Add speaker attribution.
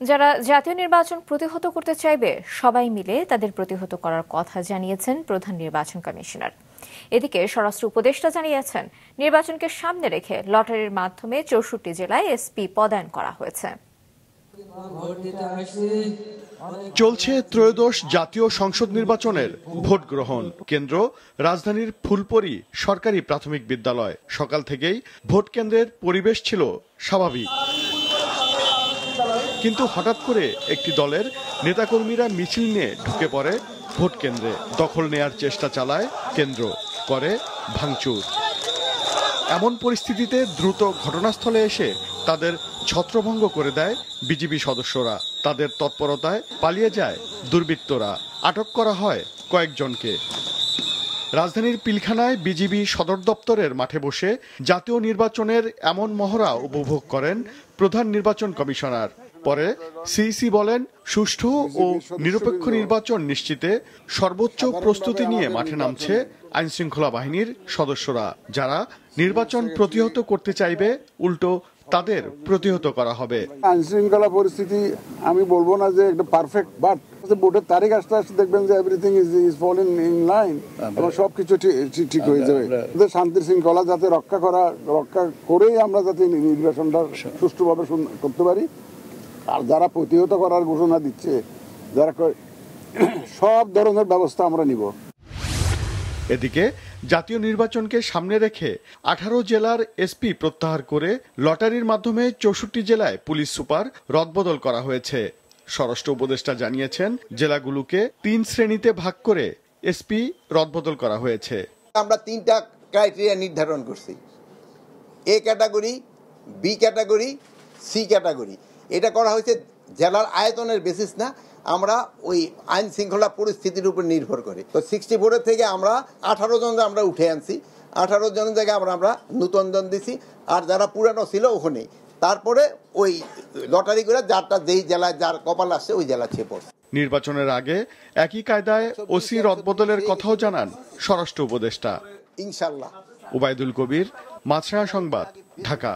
Speaker 1: যারা জাতীয় নির্বাচন প্রতিহত করতে চাইবে সবাই মিলে তাদের প্রতিহত করার কথা জানিয়েছেন প্রধান নির্বাচন কমিশনার। এদিকে স্বরাষ্ট্র উপদেষ্টা জানিয়েছেন, নির্বাচনকে সামনে রেখে লটারির মাধ্যমে 64 জেলায় এসপি পদায়ন করা হয়েছে।
Speaker 2: চলছে ত্রয়োদশ জাতীয় সংসদ নির্বাচনের ভোট গ্রহণ কেন্দ্র রাজধানীর ফুলপরী সরকারি প্রাথমিক বিদ্যালয়। সকাল থেকেই ভোট কেন্দ্রের পরিবেশ ছিল স্বাভাবিক, কিন্তু হঠাৎ করে একটি দলের নেতাকর্মীরা মিছিল নিয়ে ঢুকে পড়ে ভোট কেন্দ্রে। দখল নেয়ার চেষ্টা চালায় কেন্দ্র, করে ভাঙচুর। এমন পরিস্থিতিতে দ্রুত ঘটনাস্থলে এসে তাদের ছত্রভঙ্গ করে দেয় বিজিবি সদস্যরা। তাদের তৎপরতায় পালিয়ে যায় দুর্বৃত্তরা। আটক করা হয় কয়েকজনকে। রাজধানীর পিলখানায় বিজিবি সদর দপ্তরের মাঠে বসে জাতীয় নির্বাচনের এমন মহড়া উপভোগ করেন প্রধান নির্বাচন কমিশনার। পরে সিইসি বলেন, সুষ্ঠু ও নিরপেক্ষ নির্বাচন নিশ্চিতে সর্বোচ্চ প্রস্তুতি নিয়ে মাঠে নামছে আইনশৃঙ্খলা বাহিনীর সদস্যরা। যারা নির্বাচন প্রতিহত করতে চাইবে, উল্টো তাদের প্রতিহত করা হবে।
Speaker 3: আইনশৃঙ্খলা পরিস্থিতি আমি বলবো না যে একটা পারফেক্ট, বাট ভোটের তারিখ আসতে আসতে দেখবেন যে everything is falling in line এবং সবকিছু ঠিক হয়ে যাবে। শান্তি শৃঙ্খলা যাতে রক্ষা করেই আমরা যাতে নির্বাচনটা সুষ্ঠুভাবে করতে পারি। আর যারা প্রতিহত করার ঘোষণা দিচ্ছে, যারা সব ধরনের ব্যবস্থা আমরা নিব।
Speaker 2: এদিকে জাতীয় নির্বাচনকে সামনে রেখে 18 জেলার এসপি প্রত্যাহার করে লটারির মাধ্যমে 64 জেলায় পুলিশ সুপার রদবদল করা হয়েছে। স্বরাষ্ট্র উপদেষ্টা জানিয়েছেন, জেলাগুলোকে 3 শ্রেণীতে ভাগ করে এসপি রদবদল করা হয়েছে।
Speaker 4: আমরা 3টা ক্রাইটেরিয়া নির্ধারণ করছি, A category, B category, C category. এটা করা হয়েছে জেলার আয়তনের বেসিস না, আমরা ওই আইন শৃঙ্খলা পরিস্থিতির উপর নির্ভর করে। তো 64 থেকে আমরা 18 জন আমরা উঠে আনছি। 18 জনের জায়গায় আমরা নতুন জন দিছি, আর যারা পুরানো ছিল ওখানেই। তারপরে ওই লটারি করে যারটা যেই জেলায় যার কপাল আসছে ওই জেলা ছেয়ে পড়ছে।
Speaker 2: নির্বাচনের আগে একই কায়দায় ওসি রদবদলের কথাও জানান স্বরাষ্ট্র উপদেষ্টা।
Speaker 4: ইনশাআল্লাহ।
Speaker 2: ওবায়দুল কবির, মাছরাঙা সংবাদ, ঢাকা।